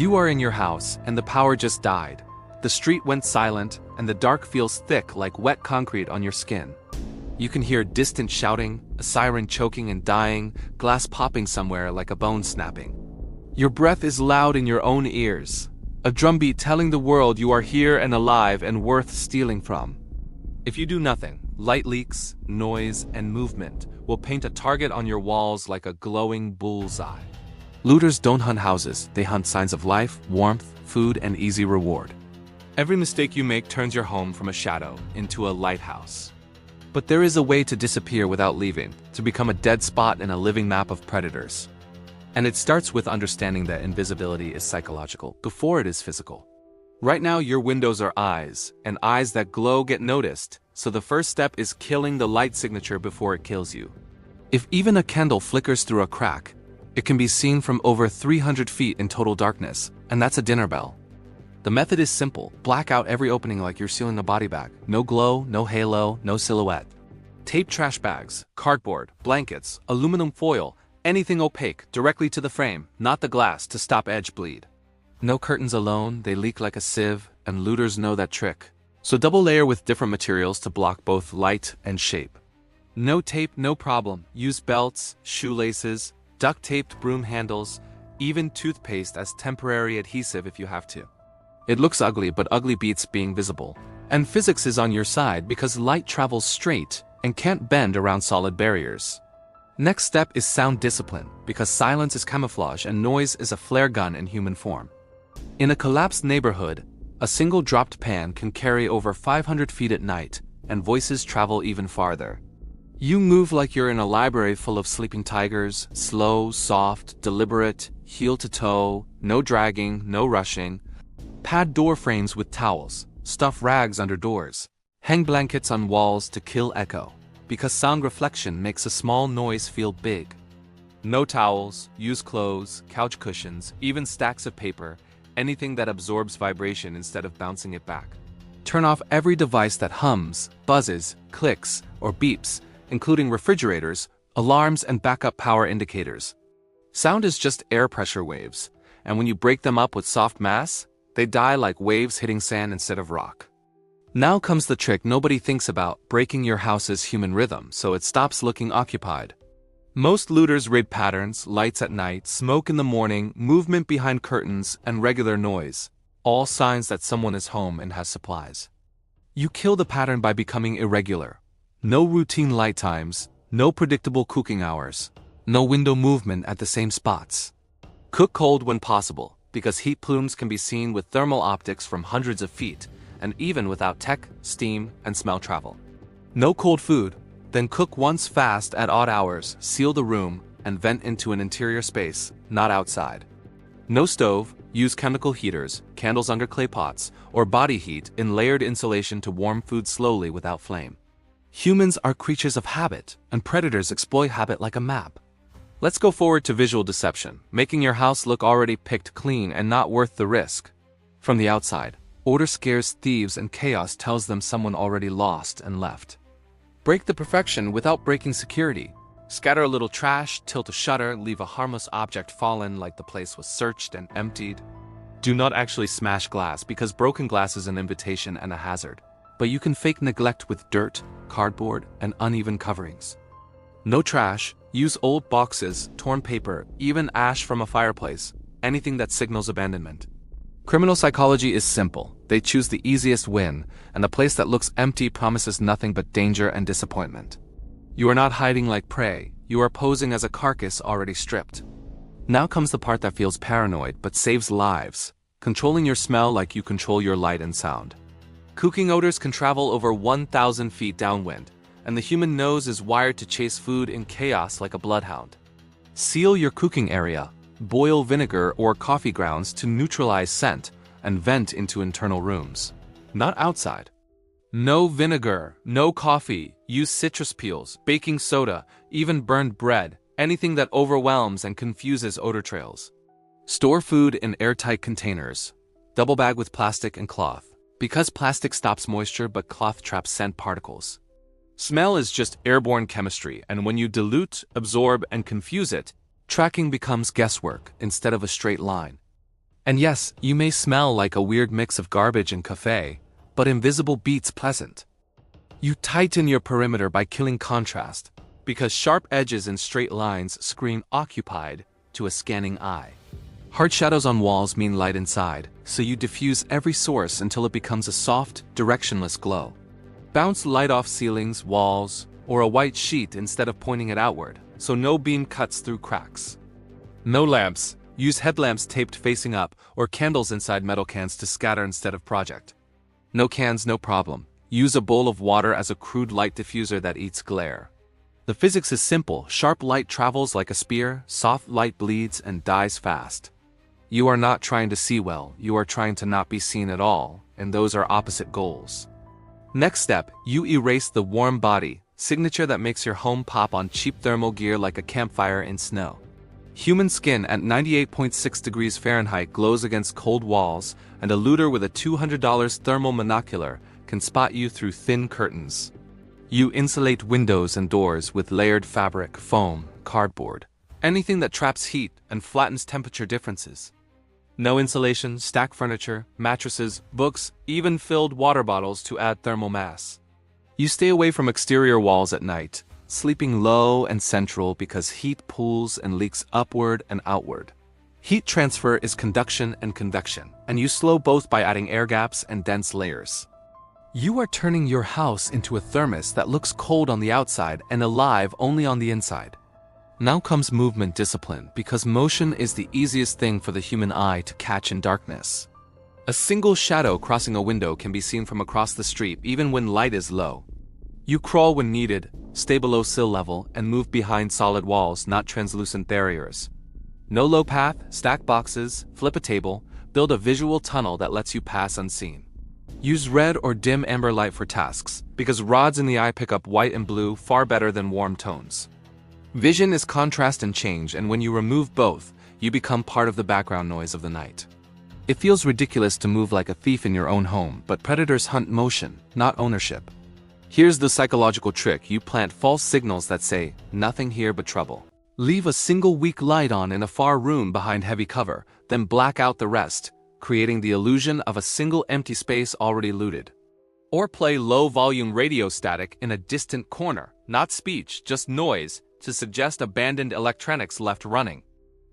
You are in your house, and the power just died. The street went silent, and the dark feels thick like wet concrete on your skin. You can hear distant shouting, a siren choking and dying, glass popping somewhere like a bone snapping. Your breath is loud in your own ears, a drumbeat telling the world you are here and alive and worth stealing from. If you do nothing, light leaks, noise, and movement will paint a target on your walls like a glowing bullseye. Looters don't hunt houses, they hunt signs of life, warmth, food, and easy reward. Every mistake you make turns your home from a shadow into a lighthouse. But there is a way to disappear without leaving, to become a dead spot in a living map of predators. And it starts with understanding that invisibility is psychological before it is physical. Right now your windows are eyes, and eyes that glow get noticed, so the first step is killing the light signature before it kills you. If even a candle flickers through a crack, it can be seen from over 300 feet in total darkness, and that's a dinner bell. The method is simple: black out every opening like you're sealing a body bag. No glow, no halo, no silhouette. Tape trash bags, cardboard, blankets, aluminum foil, anything opaque directly to the frame, not the glass, to stop edge bleed. No curtains alone, they leak like a sieve, and looters know that trick. So double layer with different materials to block both light and shape. No tape, no problem. Use belts, shoelaces, duct-taped broom handles, even toothpaste as temporary adhesive if you have to. It looks ugly, but ugly beats being visible. And physics is on your side because light travels straight and can't bend around solid barriers. Next step is sound discipline, because silence is camouflage and noise is a flare gun in human form. In a collapsed neighborhood, a single dropped pan can carry over 500 feet at night, and voices travel even farther. You move like you're in a library full of sleeping tigers, slow, soft, deliberate, heel to toe, no dragging, no rushing. Pad door frames with towels, stuff rags under doors, hang blankets on walls to kill echo, because sound reflection makes a small noise feel big. No towels, use clothes, couch cushions, even stacks of paper, anything that absorbs vibration instead of bouncing it back. Turn off every device that hums, buzzes, clicks, or beeps, including refrigerators, alarms, and backup power indicators. Sound is just air pressure waves, and when you break them up with soft mass, they die like waves hitting sand instead of rock. Now comes the trick nobody thinks about: breaking your house's human rhythm so it stops looking occupied. Most looters raid patterns, lights at night, smoke in the morning, movement behind curtains, and regular noise, all signs that someone is home and has supplies. You kill the pattern by becoming irregular. No routine light times, no predictable cooking hours, no window movement at the same spots. Cook cold when possible, because heat plumes can be seen with thermal optics from hundreds of feet, and even without tech, steam, and smell travel. No cold food, then cook once fast at odd hours, seal the room, and vent into an interior space, not outside. No stove, use chemical heaters, candles under clay pots, or body heat in layered insulation to warm food slowly without flame. Humans are creatures of habit, and predators exploit habit like a map. Let's go forward to visual deception, making your house look already picked clean and not worth the risk. From the outside, order scares thieves and chaos tells them someone already lost and left. Break the perfection without breaking security. Scatter a little trash, tilt a shutter, leave a harmless object fallen like the place was searched and emptied. Do not actually smash glass, because broken glass is an invitation and a hazard. But you can fake neglect with dirt, cardboard, and uneven coverings. No trash, use old boxes, torn paper, even ash from a fireplace, anything that signals abandonment. Criminal psychology is simple. They choose the easiest win, and a place that looks empty promises nothing but danger and disappointment. You are not hiding like prey, you are posing as a carcass already stripped. Now comes the part that feels paranoid but saves lives, controlling your smell like you control your light and sound. Cooking odors can travel over 1,000 feet downwind, and the human nose is wired to chase food in chaos like a bloodhound. Seal your cooking area, boil vinegar or coffee grounds to neutralize scent, and vent into internal rooms, not outside. No vinegar, no coffee, use citrus peels, baking soda, even burned bread, anything that overwhelms and confuses odor trails. Store food in airtight containers. Double bag with plastic and cloth, because plastic stops moisture but cloth traps scent particles. Smell is just airborne chemistry, and when you dilute, absorb, and confuse it, tracking becomes guesswork instead of a straight line. And yes, you may smell like a weird mix of garbage and cafe, but invisible beats pleasant. You tighten your perimeter by killing contrast, because sharp edges and straight lines scream occupied to a scanning eye. Hard shadows on walls mean light inside, so you diffuse every source until it becomes a soft, directionless glow. Bounce light off ceilings, walls, or a white sheet instead of pointing it outward, so no beam cuts through cracks. No lamps. Use headlamps taped facing up, or candles inside metal cans to scatter instead of project. No cans, no problem. Use a bowl of water as a crude light diffuser that eats glare. The physics is simple. Sharp light travels like a spear, soft light bleeds and dies fast. You are not trying to see well, you are trying to not be seen at all, and those are opposite goals. Next step, you erase the warm body, signature that makes your home pop on cheap thermal gear like a campfire in snow. Human skin at 98.6 degrees Fahrenheit glows against cold walls, and a looter with a $200 thermal monocular can spot you through thin curtains. You insulate windows and doors with layered fabric, foam, cardboard, anything that traps heat and flattens temperature differences. No insulation, stack furniture, mattresses, books, even filled water bottles to add thermal mass. You stay away from exterior walls at night, sleeping low and central because heat pulls and leaks upward and outward. Heat transfer is conduction and convection, and you slow both by adding air gaps and dense layers. You are turning your house into a thermos that looks cold on the outside and alive only on the inside. Now comes movement discipline, because motion is the easiest thing for the human eye to catch in darkness. A single shadow crossing a window can be seen from across the street even when light is low. You crawl when needed, stay below sill level, and move behind solid walls, not translucent barriers. No low path, stack boxes, flip a table, build a visual tunnel that lets you pass unseen. Use red or dim amber light for tasks, because rods in the eye pick up white and blue far better than warm tones. Vision is contrast and change, and when you remove both, you become part of the background noise of the night. It feels ridiculous to move like a thief in your own home, but predators hunt motion, not ownership. Here's the psychological trick: you plant false signals that say, nothing here but trouble. Leave a single weak light on in a far room behind heavy cover, then black out the rest, creating the illusion of a single empty space already looted. Or play low-volume radio static in a distant corner, not speech, just noise, to suggest abandoned electronics left running.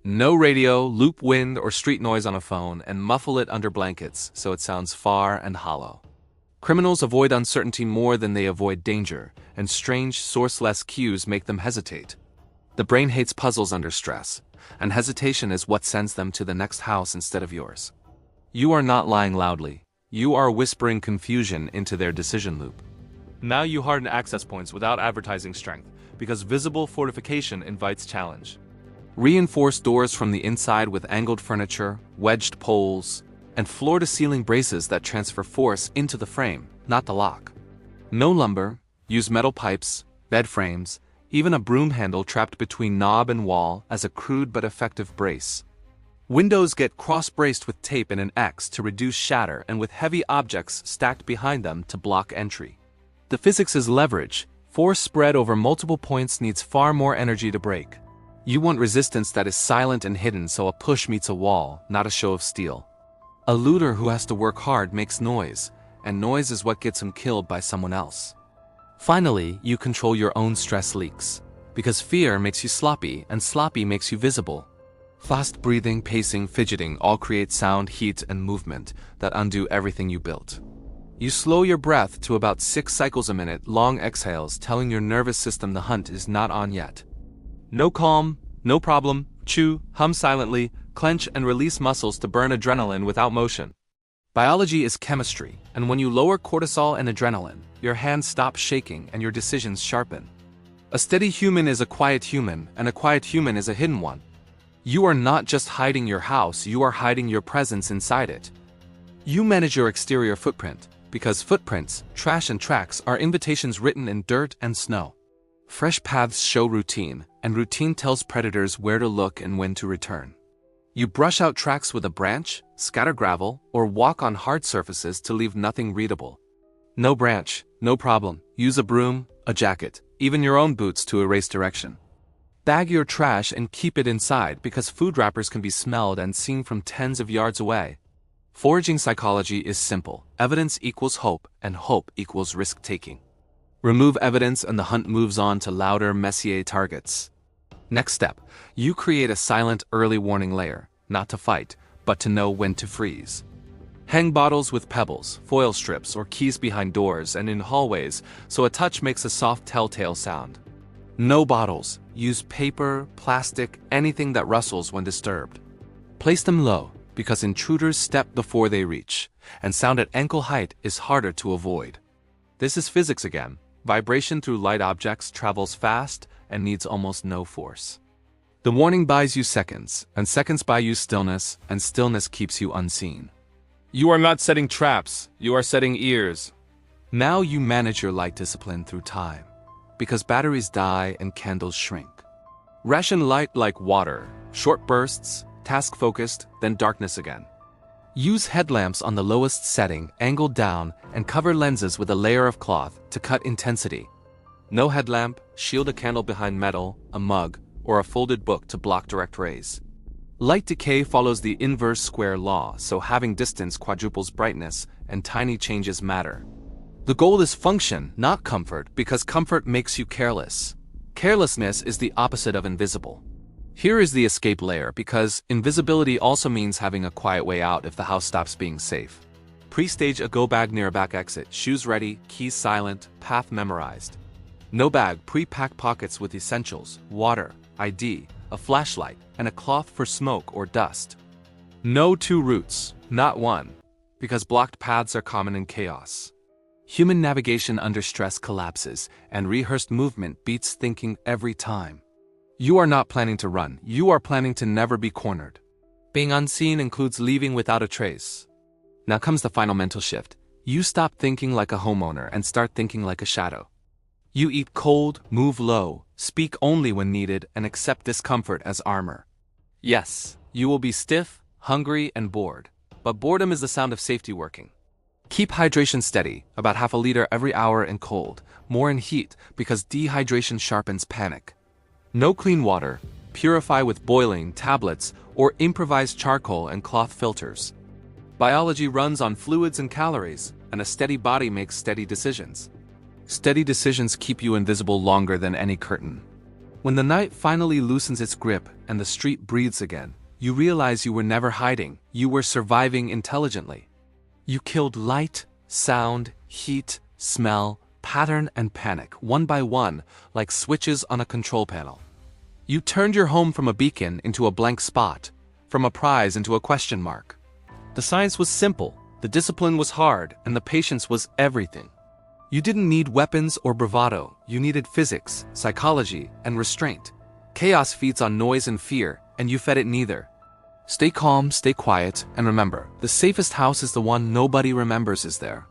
No radio, loop wind, or street noise on a phone, and muffle it under blankets so it sounds far and hollow. Criminals avoid uncertainty more than they avoid danger, and strange, sourceless cues make them hesitate. The brain hates puzzles under stress, and hesitation is what sends them to the next house instead of yours. You are not lying loudly. You are whispering confusion into their decision loop. Now you harden access points without advertising strength, because visible fortification invites challenge. Reinforce doors from the inside with angled furniture, wedged poles, and floor-to-ceiling braces that transfer force into the frame, not the lock. No lumber, use metal pipes, bed frames, even a broom handle trapped between knob and wall as a crude but effective brace. Windows get cross-braced with tape in an X to reduce shatter and with heavy objects stacked behind them to block entry. The physics is leverage. Force spread over multiple points needs far more energy to break. You want resistance that is silent and hidden, so a push meets a wall, not a show of steel. A looter who has to work hard makes noise, and noise is what gets him killed by someone else. Finally, you control your own stress leaks, because fear makes you sloppy, and sloppy makes you visible. Fast breathing, pacing, fidgeting all create sound, heat, and movement that undo everything you built. You slow your breath to about 6 cycles a minute, long exhales, telling your nervous system the hunt is not on yet. No calm, no problem, chew, hum silently, clench and release muscles to burn adrenaline without motion. Biology is chemistry, and when you lower cortisol and adrenaline, your hands stop shaking and your decisions sharpen. A steady human is a quiet human, and a quiet human is a hidden one. You are not just hiding your house, you are hiding your presence inside it. You manage your exterior footprint, because footprints, trash and tracks are invitations written in dirt and snow. Fresh paths show routine, and routine tells predators where to look and when to return. You brush out tracks with a branch, scatter gravel, or walk on hard surfaces to leave nothing readable. No branch, no problem. Use a broom, a jacket, even your own boots to erase direction. Bag your trash and keep it inside because food wrappers can be smelled and seen from tens of yards away. Foraging psychology is simple. Evidence equals hope, and hope equals risk-taking. Remove evidence and the hunt moves on to louder, messier targets. Next step, you create a silent early warning layer, not to fight, but to know when to freeze. Hang bottles with pebbles, foil strips, or keys behind doors and in hallways so a touch makes a soft telltale sound. No bottles. Use paper, plastic, anything that rustles when disturbed. Place them low, because intruders step before they reach, and sound at ankle height is harder to avoid. This is physics again. Vibration through light objects travels fast and needs almost no force. The warning buys you seconds, and seconds buy you stillness, and stillness keeps you unseen. You are not setting traps, you are setting ears. Now you manage your light discipline through time, because batteries die and candles shrink. Ration light like water, short bursts, task-focused, then darkness again. Use headlamps on the lowest setting, angled down, and cover lenses with a layer of cloth to cut intensity. No headlamp, shield a candle behind metal, a mug, or a folded book to block direct rays. Light decay follows the inverse square law, so having distance quadruples brightness, and tiny changes matter. The goal is function, not comfort, because comfort makes you careless. Carelessness is the opposite of invisible. Here is the escape layer, because invisibility also means having a quiet way out if the house stops being safe. Pre-stage a go bag near a back exit, shoes ready, keys silent, path memorized. No bag, pre-pack pockets with essentials, water, ID, a flashlight, and a cloth for smoke or dust. No two routes, not one, because blocked paths are common in chaos. Human navigation under stress collapses, and rehearsed movement beats thinking every time. You are not planning to run, you are planning to never be cornered. Being unseen includes leaving without a trace. Now comes the final mental shift. You stop thinking like a homeowner and start thinking like a shadow. You eat cold, move low, speak only when needed, and accept discomfort as armor. Yes, you will be stiff, hungry, and bored, but boredom is the sound of safety working. Keep hydration steady, about half a liter every hour in cold, more in heat because dehydration sharpens panic. No clean water, purify with boiling, tablets, or improvised charcoal and cloth filters. Biology runs on fluids and calories, and a steady body makes steady decisions. Steady decisions keep you invisible longer than any curtain. When the night finally loosens its grip and the street breathes again, you realize you were never hiding, you were surviving intelligently. You killed light, sound, heat, smell, pattern, and panic, one by one, like switches on a control panel. You turned your home from a beacon into a blank spot, from a prize into a question mark. The science was simple, the discipline was hard, and the patience was everything. You didn't need weapons or bravado, you needed physics, psychology, and restraint. Chaos feeds on noise and fear, and you fed it neither. Stay calm, stay quiet, and remember, the safest house is the one nobody remembers is there.